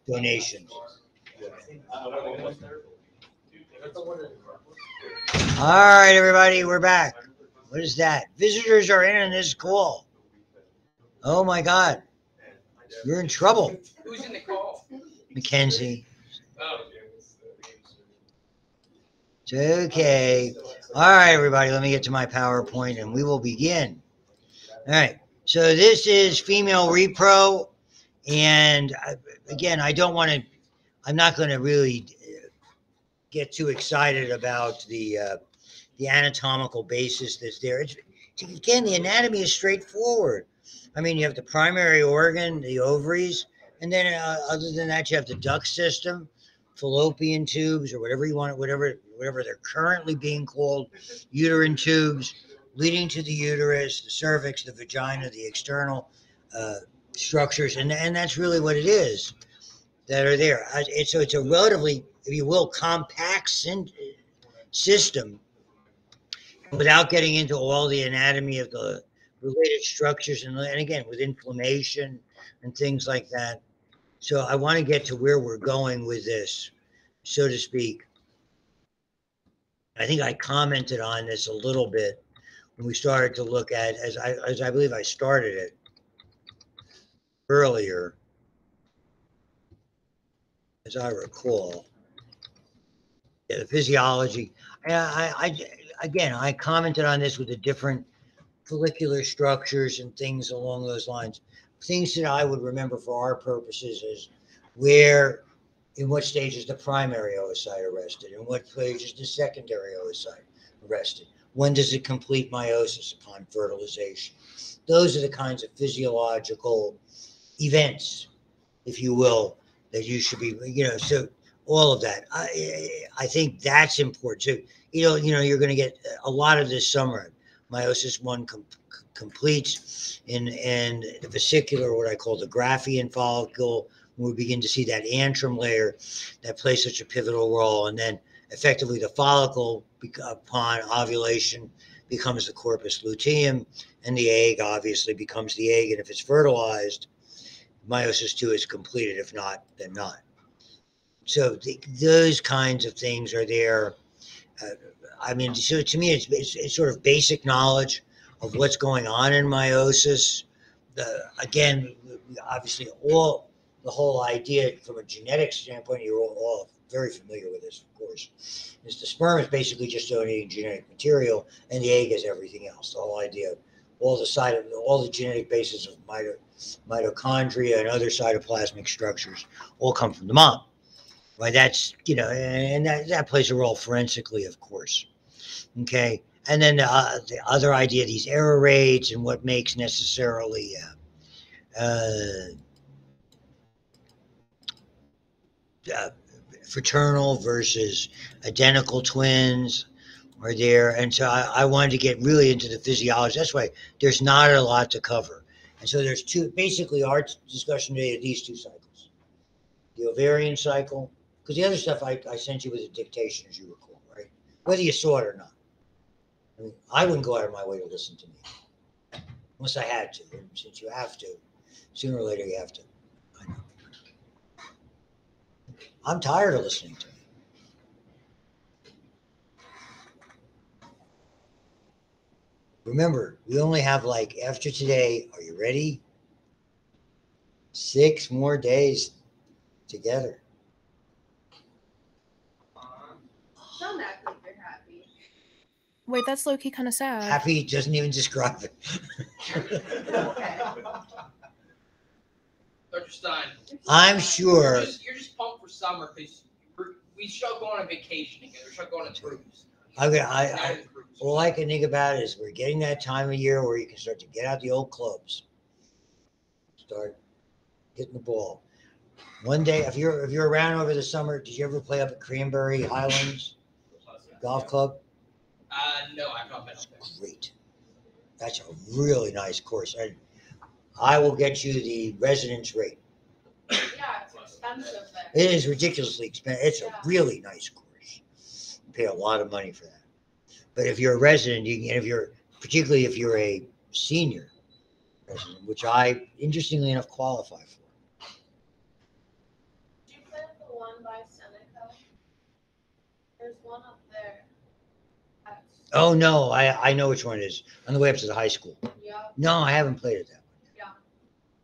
donations. All right, everybody, we're back. What is that? Visitors are in this call. Oh my God, you're in trouble. Who's in the call? Mackenzie. Oh. It's okay. All right, everybody, let me get to my PowerPoint and we will begin. All right, so this is female repro. And again, I'm not going to really get too excited about the anatomical basis that's there. Again, the anatomy is straightforward. I mean, you have the primary organ, the ovaries, and then other than that, you have the duct system, fallopian tubes, or whatever you want, whatever they're currently being called, uterine tubes, leading to the uterus, the cervix, the vagina, the external structures, and that's really what it is that are there. So it's a relatively, if you will, compact system, without getting into all the anatomy of the related structures, and again, with inflammation and things like that. So I want to get to where we're going with this, so to speak. I think I commented on this a little bit when we started to look at, as I believe I started it earlier, as I recall. Yeah, the physiology. Again, I commented on this with the different follicular structures and things along those lines. Things that I would remember for our purposes is in what stage is the primary oocyte arrested? In what stage is the secondary oocyte arrested? When does it complete meiosis upon fertilization? Those are the kinds of physiological events, if you will, that you should be, so all of that. I think that's important. So, you're going to get a lot of this summer. Meiosis 1 completes in the vesicular, what I call the Graafian follicle. We begin to see that antrum layer that plays such a pivotal role. And then effectively the follicle, upon ovulation, becomes the corpus luteum, and the egg obviously becomes the egg. And if it's fertilized, meiosis 2 is completed. If not, then not. So those kinds of things are there. So to me, it's sort of basic knowledge of what's going on in meiosis. Again, obviously, the whole idea from a genetic standpoint, you're all very familiar with this, of course, is the sperm is basically just donating genetic material, and the egg is everything else. The whole idea of all the genetic bases of mitochondria and other cytoplasmic structures all come from the mom. Right, that's, and that plays a role forensically, of course. Okay, and then the other idea, these error rates and what makes necessarily fraternal versus identical twins are there. And so I wanted to get really into the physiology. That's why there's not a lot to cover. And so there's basically our discussion today of these two cycles, the ovarian cycle. Because the other stuff I sent you was a dictation, as you recall, right? Whether you saw it or not. I mean, I wouldn't go out of my way to listen to me. Unless I had to. And since you have to, sooner or later you have to. I know. I'm tired of listening to me. Remember, we only have after today, are you ready? 6 more days together. Don't act like they're happy. Wait, that's low-key kind of sad. Happy doesn't even describe it. Okay. Dr. Stein. I'm sure. You're just pumped for summer because we start going on vacation again. We start going on cruise. All I can think about is we're getting that time of year where you can start to get out the old clubs. Start hitting the ball. One day, if you're around over the summer, did you ever play up at Cranberry Highlands Golf Club? No, I've not been up there. Great. That's a really nice course. I will get you the residence rate. Yeah, it's expensive there. It is ridiculously expensive. It's a really nice course. You pay a lot of money for that. But if you're a resident, particularly if you're a senior resident, which I, interestingly enough, qualify for. one by Seneca? There's one up there. That's, Oh, no, I know which one it is. On the way up to the high school. yeah, No, I haven't played it that one. yeah.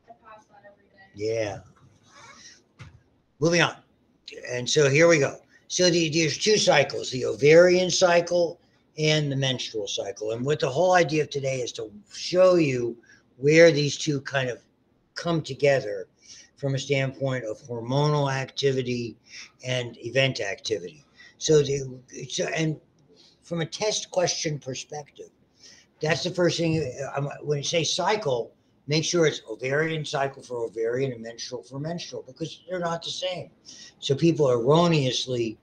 I pass that every day. Yeah. Moving on. And so here we go. So there's two cycles, the ovarian cycle and the menstrual cycle. And what the whole idea of today is to show you where these two kind of come together from a standpoint of hormonal activity and event activity. So and from a test question perspective, that's the first thing. When you say cycle, make sure it's ovarian cycle for ovarian and menstrual for menstrual, because they're not the same. So people erroneously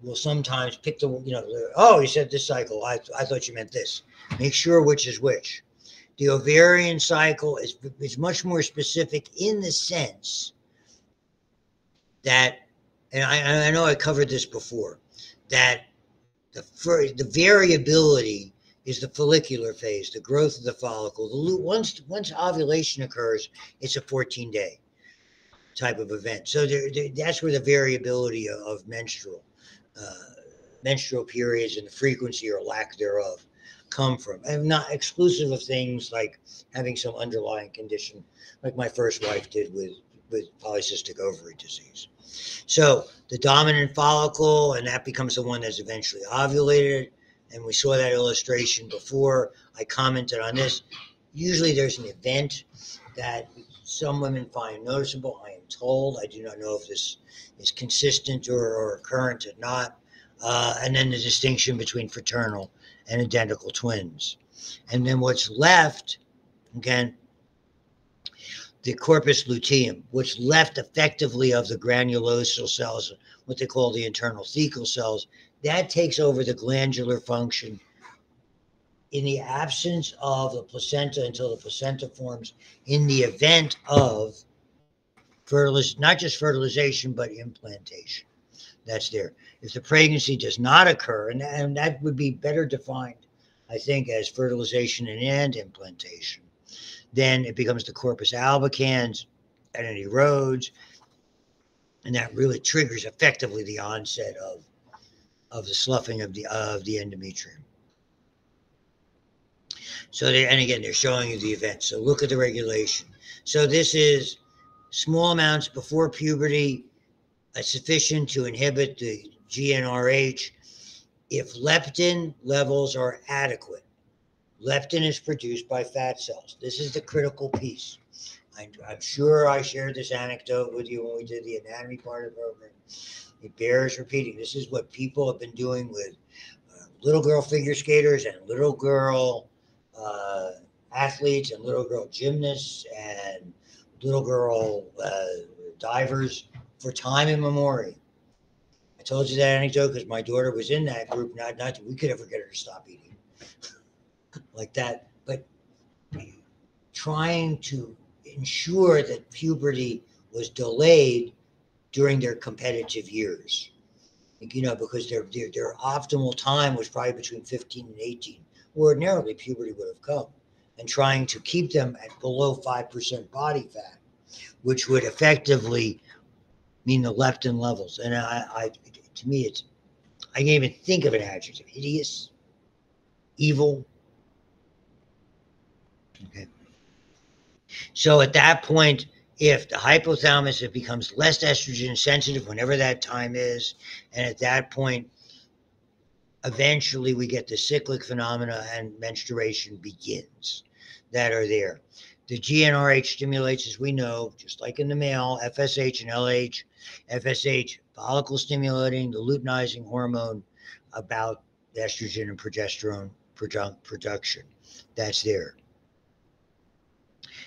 will sometimes pick oh, you said this cycle. I thought you meant this. Make sure which is which. The ovarian cycle is much more specific in the sense that, and I know I covered this before, that the variability is the follicular phase, the growth of the follicle. Once ovulation occurs, it's a 14-day type of event. So that's where the variability of menstrual periods and the frequency or lack thereof come from, and not exclusive of things like having some underlying condition, like my first wife did with polycystic ovary disease. So the dominant follicle, and that becomes the one that's eventually ovulated. And we saw that illustration before. I commented on this. Usually there's an event that some women find noticeable. I am told. I do not know if this is consistent or current or not. And then the distinction between fraternal and identical twins. And then what's left, again, the corpus luteum, which left effectively of the granulosal cells, what they call the internal thecal cells, that takes over the glandular function in the absence of the placenta until the placenta forms in the event of not just fertilization, but implantation. That's there. If the pregnancy does not occur, and that would be better defined, I think, as fertilization and implantation, then it becomes the corpus albicans, and it erodes, and that really triggers effectively the onset of the sloughing of the endometrium. So and again, they're showing you the events. So look at the regulation. So this is small amounts before puberty, sufficient to inhibit the GnRH if leptin levels are adequate. Leptin is produced by fat cells. This is the critical piece. I'm sure I shared this anecdote with you when we did the anatomy part of the program. It bears repeating. This is what people have been doing with little girl figure skaters and little girl athletes and little girl gymnasts and little girl divers for time immemorial. I told you that anecdote because my daughter was in that group. Not that we could ever get her to stop eating like that, but trying to ensure that puberty was delayed during their competitive years. Because their optimal time was probably between 15 and 18. Ordinarily, puberty would have come, and trying to keep them at below 5% body fat, which would effectively mean the leptin levels. And to me, I can't even think of an adjective: hideous, evil. Okay. So at that point, if the hypothalamus, it becomes less estrogen sensitive whenever that time is, and at that point, eventually we get the cyclic phenomena and menstruation begins that are there. The GnRH stimulates, as we know, just like in the male, FSH and LH. FSH, follicle stimulating, the luteinizing hormone about estrogen and progesterone production. That's there.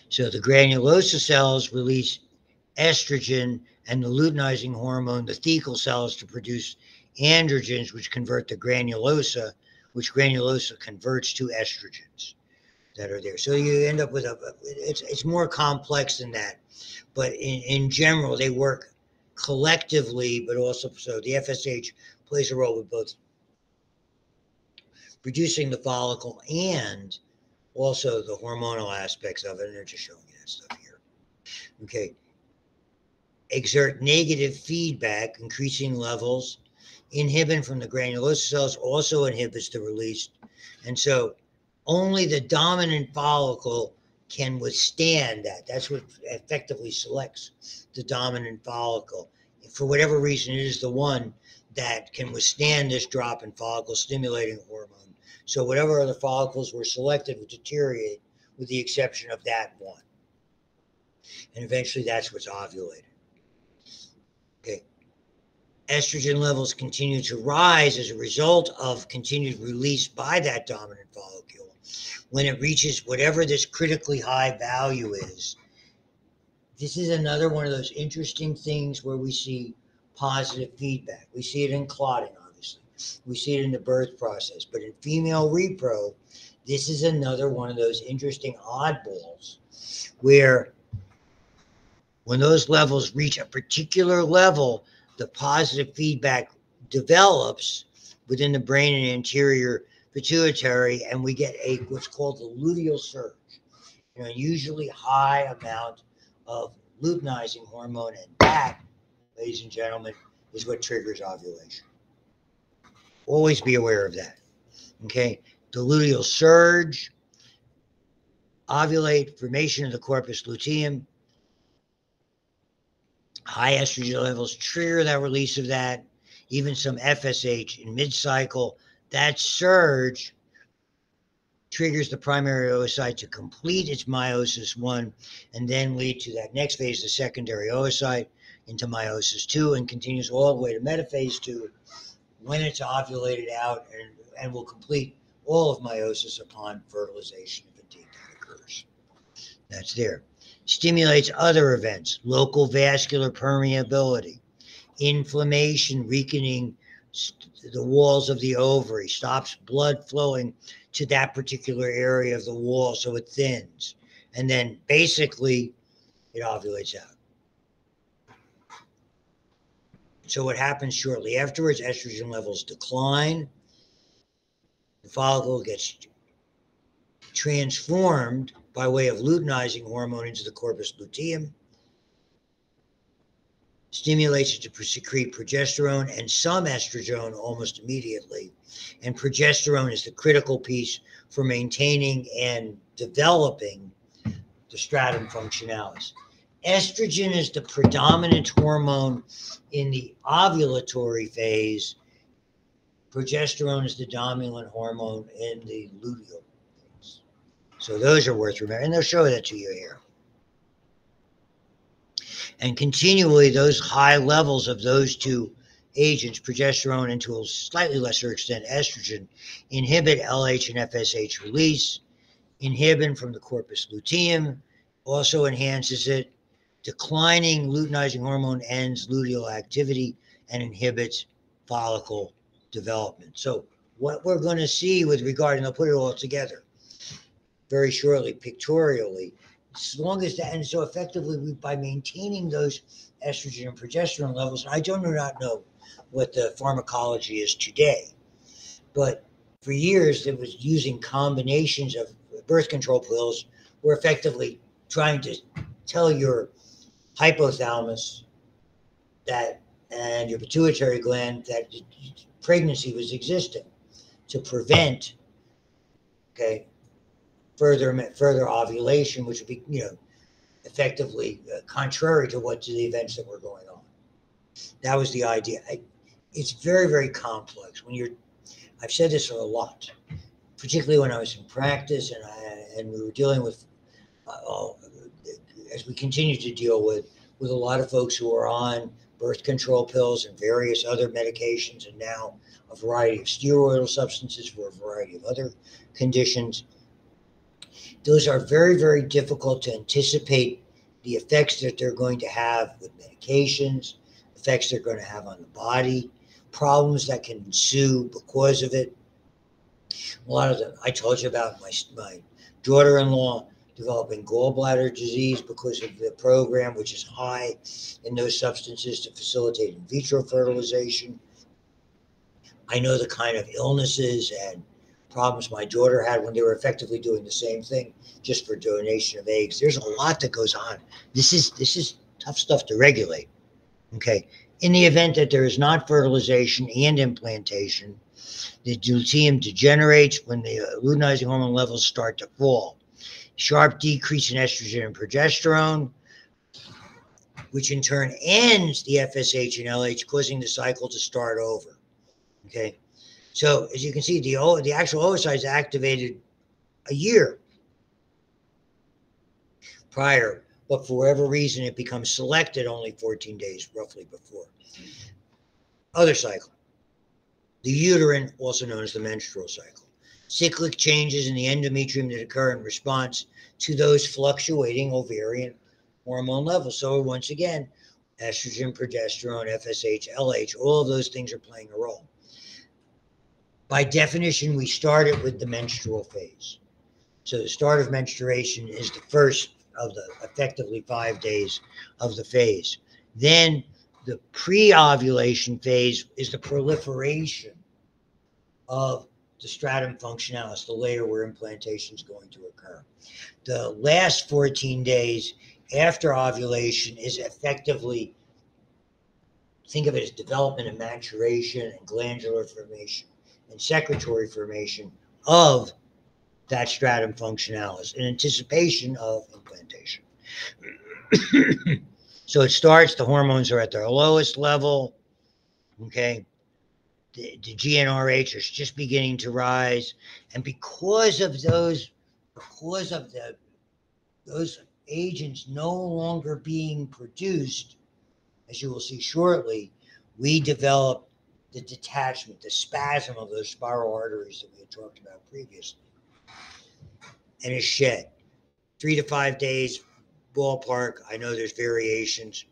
So the granulosa cells release estrogen and the luteinizing hormone, the thecal cells, to produce androgens, which convert the granulosa, which granulosa converts to estrogens that are there. So you end up with it's more complex than that. But in general, they work collectively, but also, so the FSH plays a role with both producing the follicle and also the hormonal aspects of it. And they're just showing you that stuff here. Okay. exert negative feedback, increasing levels. Inhibin from the granulosa cells also inhibits the release. And so only the dominant follicle can withstand that. That's what effectively selects the dominant follicle. For whatever reason, it is the one that can withstand this drop in follicle stimulating hormone. So whatever other follicles were selected would deteriorate with the exception of that one. And eventually that's what's ovulated. Okay. Estrogen levels continue to rise as a result of continued release by that dominant follicle. When it reaches whatever this critically high value is, this is another one of those interesting things where we see positive feedback. We see it in clotting, obviously. We see it in the birth process. But in female repro, this is another one of those interesting oddballs where when those levels reach a particular level, the positive feedback develops within the brain and anterior pituitary, and we get what's called the luteal surge, an unusually high amount of luteinizing hormone, and that, ladies and gentlemen, is what triggers ovulation. Always be aware of that. Okay, the luteal surge, ovulate, formation of the corpus luteum. High estrogen levels trigger that release of that, even some FSH in mid-cycle. That surge triggers the primary oocyte to complete its meiosis 1 and then lead to that next phase, the secondary oocyte, into meiosis 2, and continues all the way to metaphase 2 when it's ovulated out and will complete all of meiosis upon fertilization if indeed that occurs. That's there. Stimulates other events, local vascular permeability, inflammation, weakening the walls of the ovary, stops blood flowing to that particular area of the wall so it thins. And then basically it ovulates out. So what happens shortly afterwards, estrogen levels decline, the follicle gets transformed by way of luteinizing hormone into the corpus luteum, stimulates it to secrete progesterone and some estrogen almost immediately. And progesterone is the critical piece for maintaining and developing the stratum functionalis. Estrogen is the predominant hormone in the ovulatory phase. Progesterone is the dominant hormone in the luteal phase. So those are worth remembering, and they'll show that to you here. And continually, those high levels of those two agents, progesterone and to a slightly lesser extent estrogen, inhibit LH and FSH release. Inhibin from the corpus luteum also enhances it. Declining luteinizing hormone ends luteal activity and inhibits follicle development. So what we're going to see with regard, and I'll put it all together very shortly, pictorially, as long as that, and so effectively by maintaining those estrogen and progesterone levels, and I do not know what the pharmacology is today, but for years it was using combinations of birth control pills were effectively trying to tell your hypothalamus that and your pituitary gland that pregnancy was existing to prevent further ovulation, which would be effectively contrary to the events that were going on. That was the idea. It's very, very complex. I've said this a lot, particularly when I was in practice, and we were dealing with, as we continue to deal with a lot of folks who are on birth control pills and various other medications, and now a variety of steroidal substances for a variety of other conditions. Those are very, very difficult to anticipate the effects that they're going to have with medications, effects they're going to have on the body, problems that can ensue because of it. A lot of them, I told you about my daughter-in-law developing gallbladder disease because of the program, which is high in those substances to facilitate in vitro fertilization. I know the kind of illnesses and problems my daughter had when they were effectively doing the same thing just for donation of eggs. There's a lot that goes on. This is tough stuff to regulate. Okay. In the event that there is not fertilization and implantation, the luteum degenerates when the luteinizing hormone levels start to fall. Sharp decrease in estrogen and progesterone, which in turn ends the FSH and LH, causing the cycle to start over. Okay. So as you can see, the actual oocyte is activated a year prior, but for whatever reason, it becomes selected only 14 days roughly before. Other cycle, the uterine, also known as the menstrual cycle. Cyclic changes in the endometrium that occur in response to those fluctuating ovarian hormone levels. So once again, estrogen, progesterone, FSH, LH, all of those things are playing a role. By definition, we started with the menstrual phase. So the start of menstruation is the first of the effectively 5 days of the phase. Then the pre-ovulation phase is the proliferation of the stratum functionalis, the layer where implantation is going to occur. The last 14 days after ovulation is effectively, think of it as development and maturation and glandular formation and secretory formation of that stratum functionalis in anticipation of implantation. So it starts, the hormones are at their lowest level, okay? The GnRH is just beginning to rise. And because of those agents no longer being produced, as you will see shortly, we develop the detachment, the spasm of those spiral arteries that we had talked about previously, and is shed. 3 to 5 days, ballpark. I know there's variations.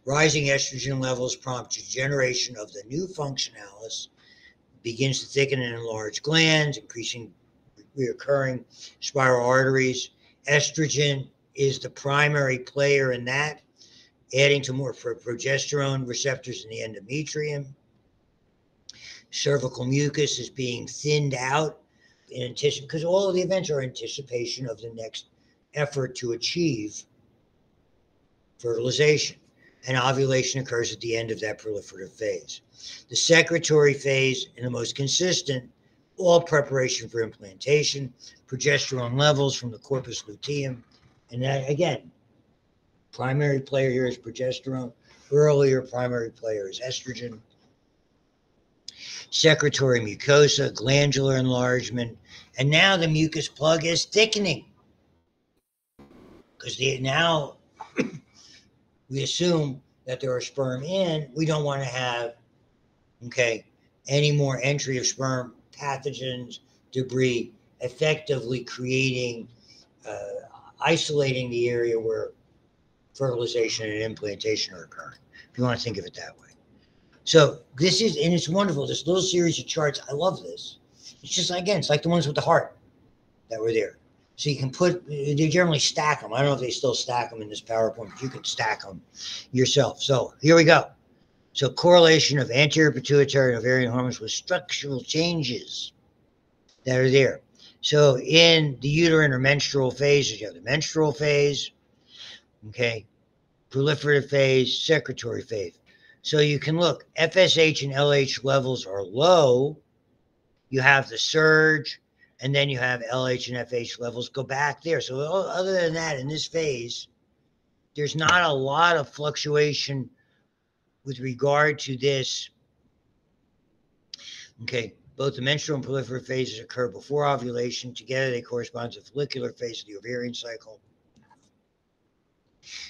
Rising estrogen levels prompt degeneration of the new functionalis, begins to thicken and enlarge glands, increasing reoccurring spiral arteries. Estrogen is the primary player in that, adding to more progesterone receptors in the endometrium. Cervical mucus is being thinned out in anticipation, because all of the events are anticipation of the next effort to achieve fertilization, and ovulation occurs at the end of that proliferative phase. The secretory phase, and the most consistent, all preparation for implantation, progesterone levels from the corpus luteum, and that, again, primary player here is progesterone. Earlier, primary player is estrogen. Secretory mucosa, glandular enlargement, and now the mucus plug is thickening, because now we assume that there are sperm in. We don't want to have, okay, any more entry of sperm, pathogens, debris, effectively creating, isolating the area where fertilization and implantation are occurring, if you want to think of it that way. So this is, and it's wonderful, this little series of charts. I love this. It's just, again, it's like the ones with the heart that were there. So you can put, they generally stack them. I don't know if they still stack them in this PowerPoint, but you can stack them yourself. So here we go. So correlation of anterior pituitary and ovarian hormones with structural changes that are there. So in the uterine or menstrual phase, you have the menstrual phase, okay, proliferative phase, secretory phase. So you can look, FSH and LH levels are low. You have the surge, and then you have LH and FH levels go back there. So other than that, in this phase, there's not a lot of fluctuation with regard to this. Okay, both the menstrual and proliferative phases occur before ovulation. Together, they correspond to the follicular phase of the ovarian cycle.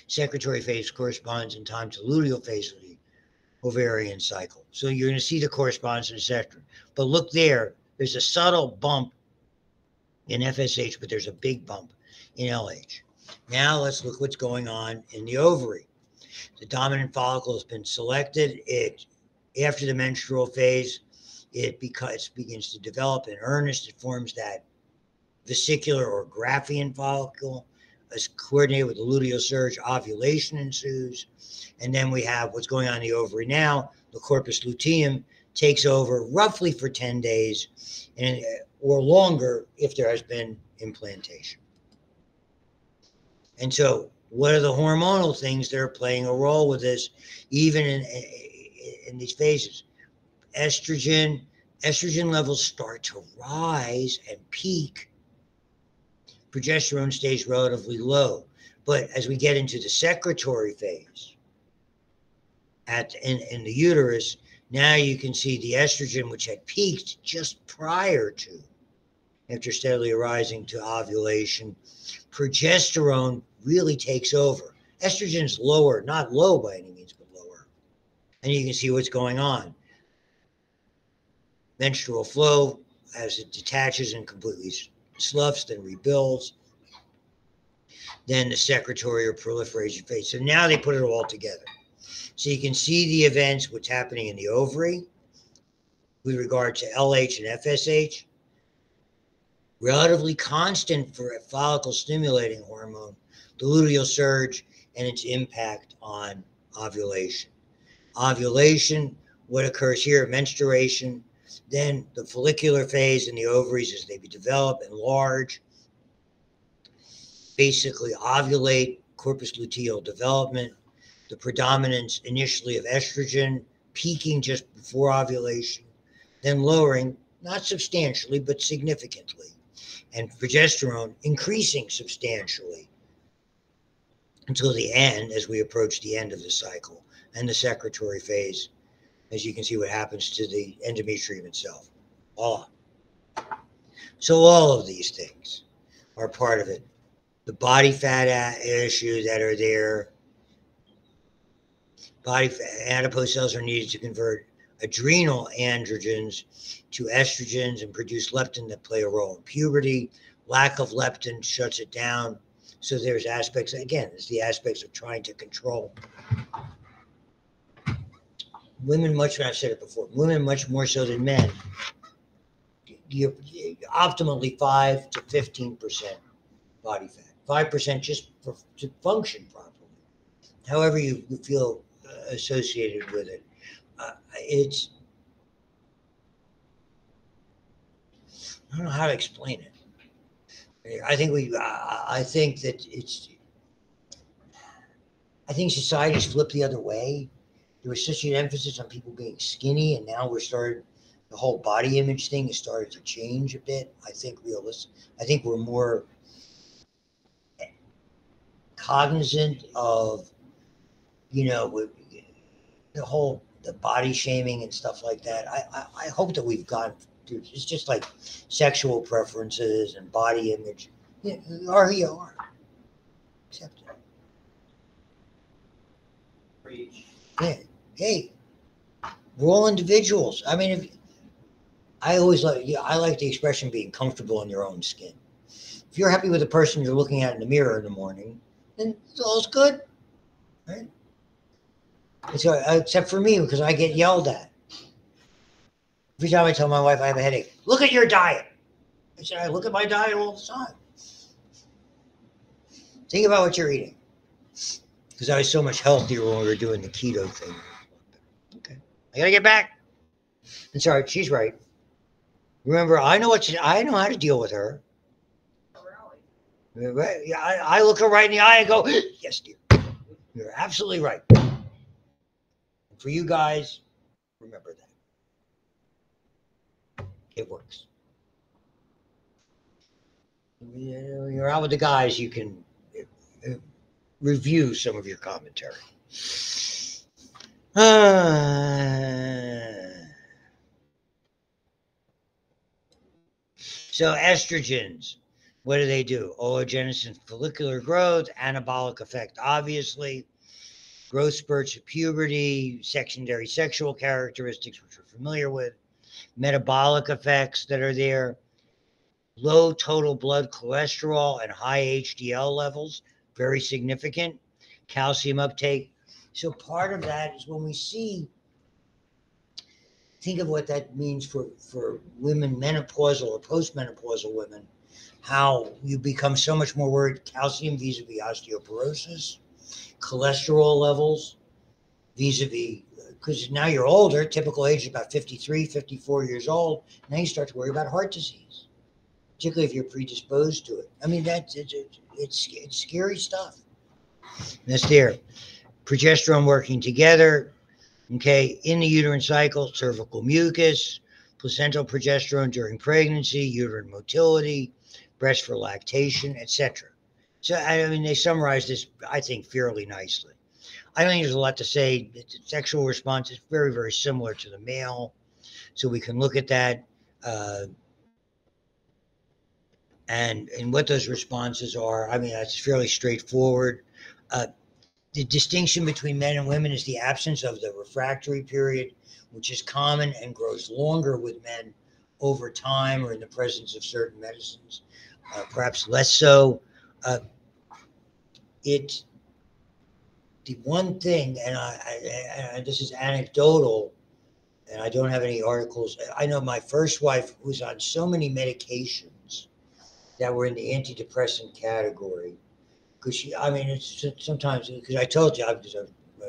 Secretory phase corresponds in time to luteal phase of the ovarian cycle. So you're going to see the correspondence, etc. But look there, there's a subtle bump in FSH, but there's a big bump in LH. Now let's look what's going on in the ovary. The dominant follicle has been selected. After the menstrual phase, it begins to develop in earnest. It forms that vesicular or Graafian follicle. As coordinated with the luteal surge, ovulation ensues. And then we have what's going on in the ovary now. The corpus luteum takes over roughly for 10 days or longer if there has been implantation. And so What are the hormonal things that are playing a role with this, even in these phases? Estrogen levels start to rise and peak. Progesterone stays relatively low. But as we get into the secretory phase, in the uterus, now you can see the estrogen, which had peaked just prior to, after steadily rising to ovulation, progesterone really takes over. Estrogen's lower, not low by any means, but lower. And you can see what's going on. Menstrual flow, as it detaches and completely sloughs, then rebuilds. Then the secretory or proliferation phase. So now they put it all together. So you can see the events, what's happening in the ovary with regard to LH and FSH. Relatively constant for a follicle stimulating hormone, the luteal surge, and its impact on ovulation. Ovulation, what occurs here, menstruation, then the follicular phase in the ovaries as they develop, enlarge, basically ovulate, corpus luteal development, the predominance initially of estrogen, peaking just before ovulation, then lowering, not substantially, but significantly, and progesterone increasing substantially until the end, as we approach the end of the cycle, and the secretory phase, as you can see what happens to the endometrium itself. So all of these things are part of it. The body fat issues that are there. Body fat, adipose cells are needed to convert adrenal androgens to estrogens and produce leptin that play a role in puberty. Lack of leptin shuts it down. So there's aspects, again, it's the aspects of trying to control. Women I've said it before, women much more so than men. You're optimally 5 to 15% body fat. 5% just to function properly. However you feel associated with it. I don't know how to explain it. I think society's flipped the other way. There was such an emphasis on people being skinny, and now the whole body image thing has started to change a bit. I think we're more cognizant of, the body shaming and stuff like that. I hope that we've gone through. It's just like sexual preferences and body image. You are who you are. Accept it. Preach. Yeah. Hey, we're all individuals. I mean, I like the expression being comfortable in your own skin. If you're happy with the person you're looking at in the mirror in the morning, then all's good, right? Except for me, because I get yelled at. Every time I tell my wife I have a headache, look at your diet. I said, I look at my diet all the time. Think about what you're eating. Because I was so much healthier when we were doing the keto thing. Okay. I gotta get back. And sorry, she's right. Remember, I know how to deal with her. I look her right in the eye and go, yes, dear. You're absolutely right. And for you guys, remember that. It works. You're out with the guys, you can review some of your commentary. So estrogens, what do? Oogenesis and follicular growth, anabolic effect, obviously, growth spurts of puberty, secondary sexual characteristics, which we're familiar with, metabolic effects that are there, low total blood cholesterol and high HDL levels, very significant, calcium uptake. So part of that is when we think of what that means for women, menopausal or postmenopausal women, how you become so much more worried, calcium vis-a-vis osteoporosis, cholesterol levels vis-a-vis, because now you're older, typical age is about 53, 54 years old, now you start to worry about heart disease, particularly if you're predisposed to it. I mean, it's scary stuff. That's there. Progesterone working together, okay, in the uterine cycle, cervical mucus, placental progesterone during pregnancy, uterine motility, breast for lactation, etc. So, I mean, they summarize this, I think, fairly nicely. I don't think there's a lot to say. The sexual response is very, very similar to the male. So we can look at that uh, and what those responses are. I mean, that's fairly straightforward. Uh, the distinction between men and women is the absence of the refractory period, which is common and grows longer with men over time or in the presence of certain medicines, perhaps less so. Uh, it the one thing, and this is anecdotal, and I don't have any articles. I know my first wife was on so many medications that were in the antidepressant category. Because she, I mean, it's sometimes, because I told you, I was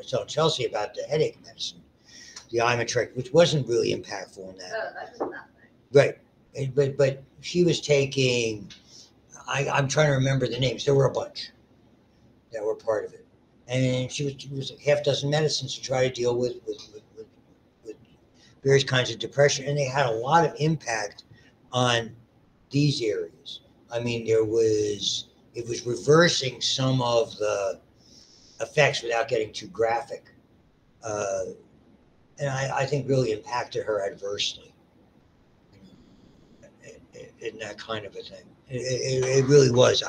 telling Chelsea about the headache medicine, the Imatrix, which wasn't really impactful in that. Oh, that was nothing. Right. But she was taking, I'm trying to remember the names. There were a bunch that were part of it. And she was a half dozen medicines to try to deal with various kinds of depression. And they had a lot of impact on these areas. I mean, it was reversing some of the effects without getting too graphic. And I think really impacted her adversely in that kind of a thing. It really was.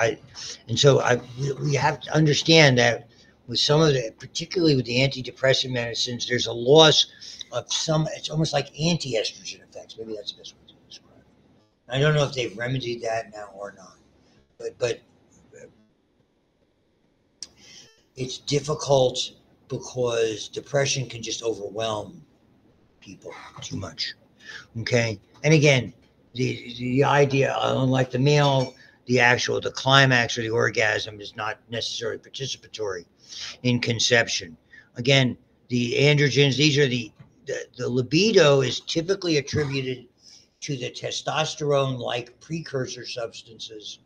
And so we have to understand that with some of the, particularly with the antidepressant medicines, there's a loss of some, it's almost like anti-estrogen effects. Maybe that's the best way to describe it. I don't know if they've remedied that now or not, but it's difficult because depression can just overwhelm people too much. Okay. And again, the idea, unlike the male, the climax or the orgasm is not necessarily participatory in conception. Again, the androgens, these are the libido is typically attributed to the testosterone-like precursor substances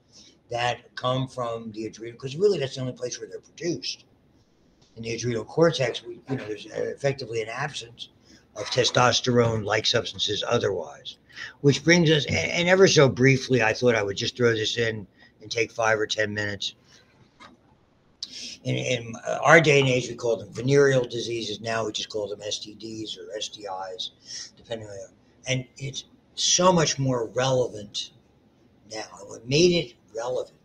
that come from the adrenal, because really that's the only place where they're produced. In the adrenal cortex, there's effectively an absence of testosterone-like substances otherwise, which brings us, and ever so briefly, I thought I would just throw this in and take 5 or 10 minutes. In our day and age, we call them venereal diseases. Now we just call them STDs or STIs, depending on, and it's so much more relevant now. And what made it relevant,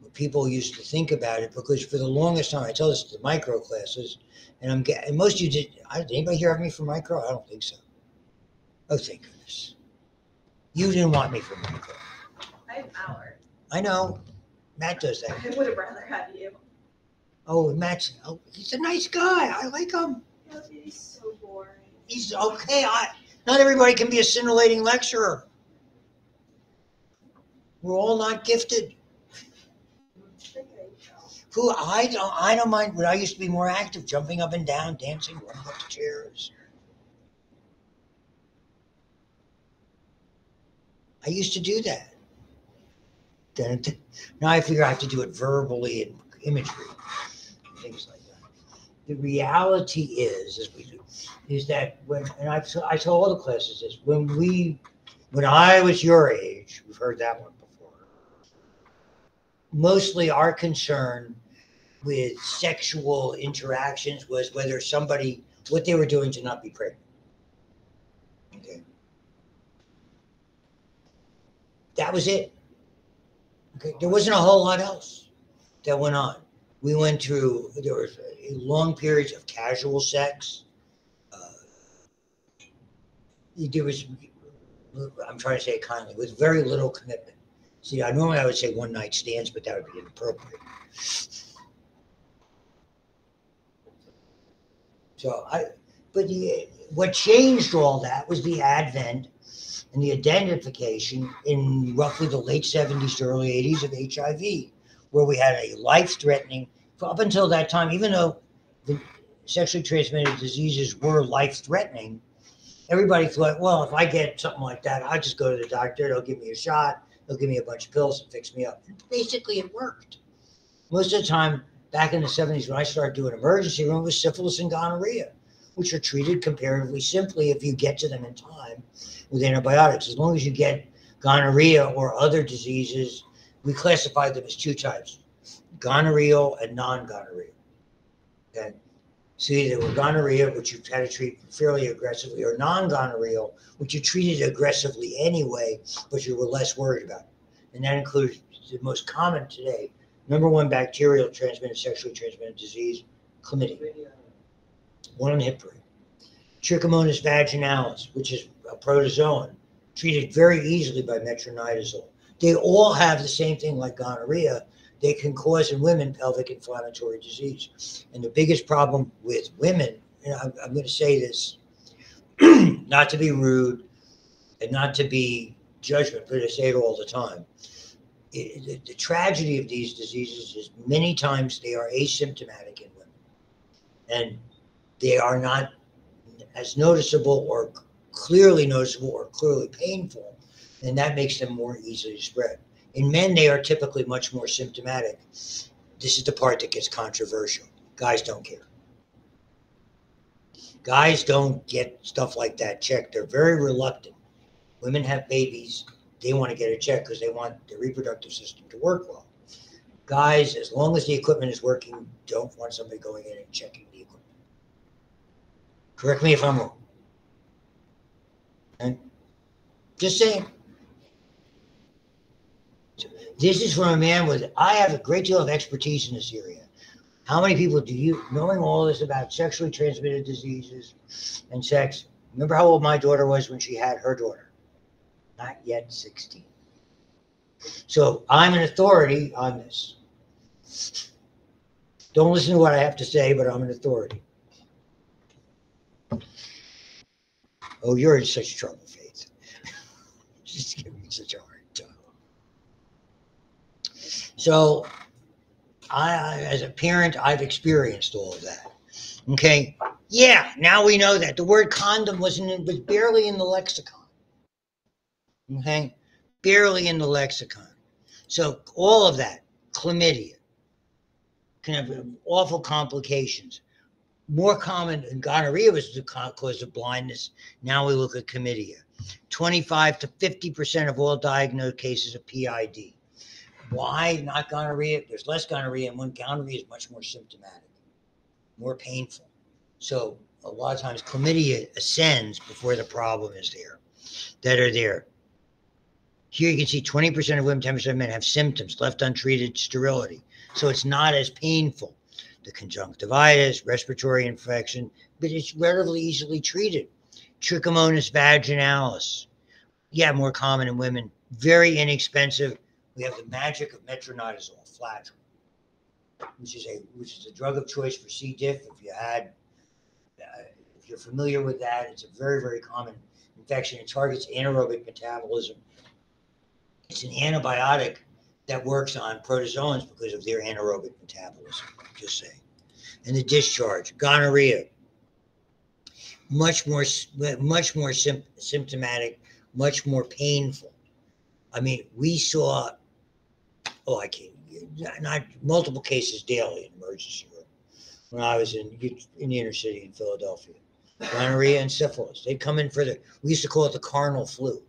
what people used to think about it, because for the longest time, I tell this to the micro classes, and most of you did anybody here have me for micro? I don't think so. Oh, thank goodness. You didn't want me for micro. I have Mallard. I know. Matt does that. I would have rather had you. Oh, he's a nice guy. I like him. No, dude, he's so boring. He's okay. Not everybody can be a scintillating lecturer. We're all not gifted. I don't mind, but I used to be more active, jumping up and down, dancing, running up the chairs. I used to do that. Now I figure I have to do it verbally and imagery, and things like that. The reality is that and I tell all the classes this, when I was your age, we've heard that one before, mostly our concern with sexual interactions was whether what they were doing to not be pregnant. Okay. That was it. Okay. There wasn't a whole lot else that went on. There was long periods of casual sex. I'm trying to say it kindly, with very little commitment. See, normally I would say one night stands, but that would be inappropriate. What changed all that was the advent and the identification in roughly the late 70s to early 80s of HIV, where we had a life-threatening, up until that time, even though the sexually transmitted diseases were life-threatening, everybody thought, well, if I get something like that, I'll just go to the doctor, they'll give me a shot, they'll give me a bunch of pills and fix me up. And basically, it worked. Most of the time, back in the 70s, when I started doing emergency room, it was syphilis and gonorrhea, which are treated comparatively simply if you get to them in time with antibiotics. As long as you get gonorrhea or other diseases, we classify them as two types, gonorrheal and non-gonorrhea. Okay. So either with gonorrhea, which you've had to treat fairly aggressively, or non-gonorrheal, which you treated aggressively anyway, but you were less worried about it. And that includes the most common today, number one bacterial transmitted, sexually transmitted disease, chlamydia. One on the hip parade. Trichomonas vaginalis, which is a protozoan, treated very easily by metronidazole. They all have the same thing like gonorrhea. They can cause in women pelvic inflammatory disease. And the biggest problem with women, and I'm going to say this, not to be rude and not to be judgment, but I say it all the time. The tragedy of these diseases is many times they are asymptomatic in women. And they are not as noticeable or clearly noticeable or clearly painful, and that makes them more easily spread. In men, they are typically much more symptomatic. This is the part that gets controversial. Guys don't care. Guys don't get stuff like that checked. They're very reluctant. Women have babies. They want to get it checked because they want their reproductive system to work well. Guys, as long as the equipment is working, don't want somebody going in and checking the equipment. Correct me if I'm wrong. And just saying. This is from a man with, I have a great deal of expertise in this area. How many people do you, knowing all this about sexually transmitted diseases and sex, remember how old my daughter was when she had her daughter? Not yet 16. So I'm an authority on this. Don't listen to what I have to say, but I'm an authority. Oh, you're in such trouble, Faith. Just giving me such a hard time. So, I, as a parent, I've experienced all of that. Okay, yeah. Now we know that the word condom was barely in the lexicon. Okay, barely in the lexicon. So all of that, chlamydia, can have awful complications. More common than gonorrhea was the cause of blindness. Now we look at chlamydia. 25 to 50% of all diagnosed cases of PID. Why not gonorrhea? There's less gonorrhea, and when gonorrhea is much more symptomatic, more painful. So a lot of times chlamydia ascends before the problem is there, that are there. Here you can see 20% of women, 10% of men have symptoms, left untreated sterility. So it's not as painful. The conjunctivitis, respiratory infection, but it's relatively easily treated. Trichomonas vaginalis. Yeah, more common in women. Very inexpensive. We have the magic of metronidazole, Flagyl, which is a drug of choice for C. diff. If you're familiar with that, it's a very, very common infection. It targets anaerobic metabolism. It's an antibiotic that works on protozoans because of their anaerobic metabolism. Just saying. And the discharge, gonorrhea, much more symptomatic, much more painful. I mean, we saw, not multiple cases daily in emergency room when I was in the inner city in Philadelphia. Gonorrhea and syphilis. They'd come in we used to call it the carnal flu.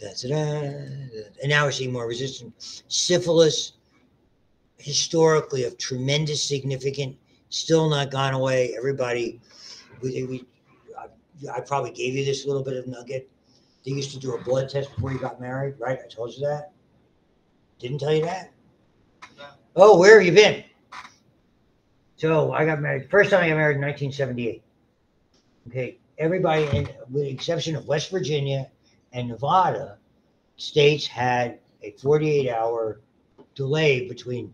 And now we're seeing more resistant. Syphilis, historically of tremendous significance, still not gone away. Everybody, I probably gave you this little bit of nugget. They used to do a blood test before you got married, right? I told you that. Didn't tell you that? No. Oh, where have you been? So I got married. First time I got married in 1978. Okay, everybody, with the exception of West Virginia and Nevada, states had a 48-hour delay between.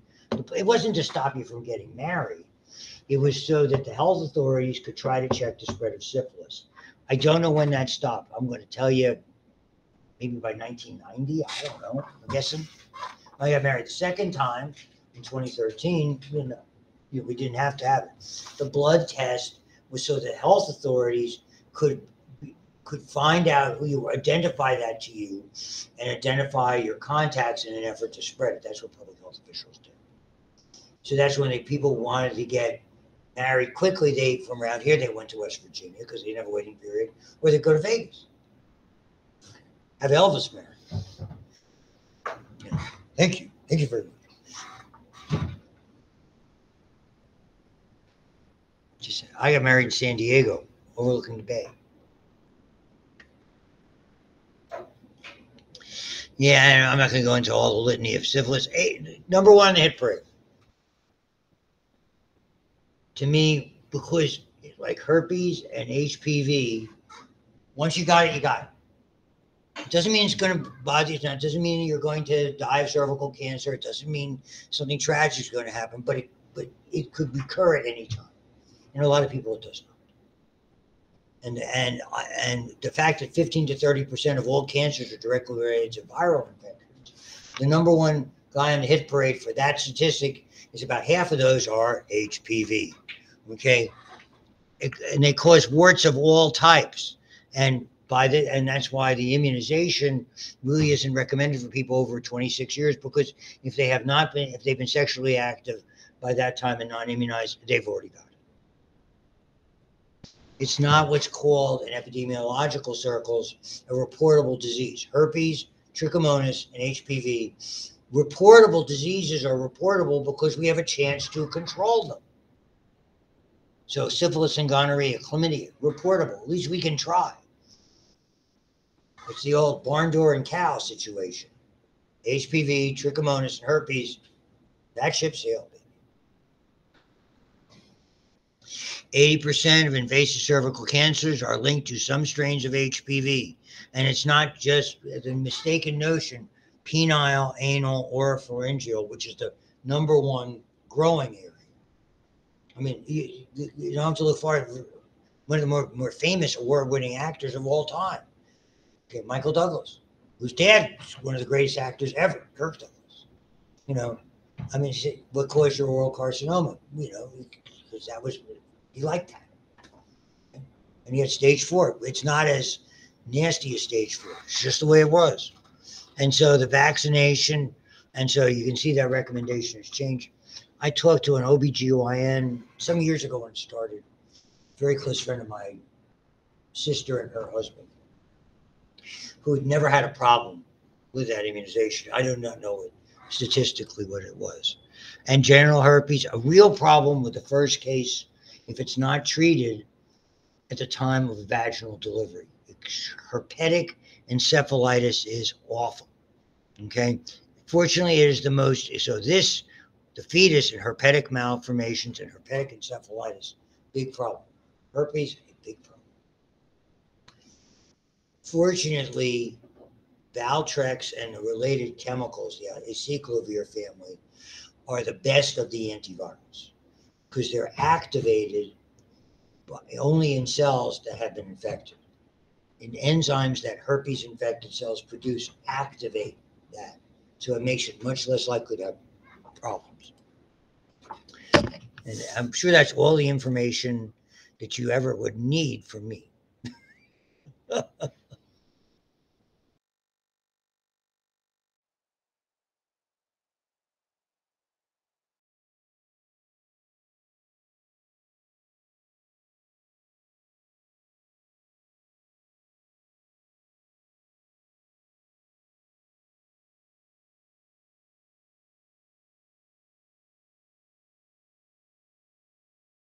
It wasn't to stop you from getting married. It was so that the health authorities could try to check the spread of syphilis. I don't know when that stopped. I'm going to tell you maybe by 1990. I don't know. I'm guessing. I got married the second time in 2013. We didn't have to have it. The blood test was so that health authorities could could find out who you identify that to you and identify your contacts in an effort to spread it. That's what public health officials do. So that's when people wanted to get married quickly. From around here, they went to West Virginia because they didn't have a waiting period, or they go to Vegas. Have Elvis married. Yeah. Thank you. Thank you very much. Just, I got married in San Diego, overlooking the bay. Yeah, and I'm not going to go into all the litany of syphilis. Number one, the hit parade. To me, because like herpes and HPV, once you got it, you got it. It doesn't mean it's going to bother you. It doesn't mean you're going to die of cervical cancer. It doesn't mean something tragic is going to happen, but it could recur at any time. And a lot of people, it does not. And the fact that 15 to 30% of all cancers are directly related to viral infections, the number one guy on the hit parade for that statistic is about half of those are HPV. Okay, and they cause warts of all types, and that's why the immunization really isn't recommended for people over 26 years, because if they've been sexually active by that time and non-immunized, they've already got it. It's not what's called in epidemiological circles a reportable disease. Herpes, trichomonas, and HPV. Reportable diseases are reportable because we have a chance to control them. So syphilis and gonorrhea, chlamydia, reportable. At least we can try. It's the old barn door and cow situation. HPV, trichomonas, and herpes, that ship sailed. 80% of invasive cervical cancers are linked to some strains of HPV. And it's not just the mistaken notion, penile, anal, or pharyngeal, which is the number one growing area. I mean, you don't have to look far. One of the more famous award-winning actors of all time, okay, Michael Douglas, whose dad is one of the greatest actors ever, Kirk Douglas. You know, I mean, what caused your oral carcinoma? You know, because he liked that. And he had stage 4. It's not as nasty as stage 4. It's just the way it was. And so the vaccination, and so you can see that recommendation has changed. I talked to an OBGYN some years ago when it started, very close friend of my sister and her husband, who had never had a problem with that immunization. I do not know statistically what it was. And genital herpes, a real problem with the first case, if it's not treated at the time of vaginal delivery. Herpetic encephalitis is awful. Okay. Fortunately, it is the fetus and herpetic malformations and herpetic encephalitis, big problem. Herpes, a big problem. Fortunately, Valtrex and the related chemicals, the acyclovir family, are the best of the antivirals because they're activated only in cells that have been infected. And enzymes that herpes infected cells produce activate that. So it makes it much less likely to have problems. And I'm sure that's all the information that you ever would need from me.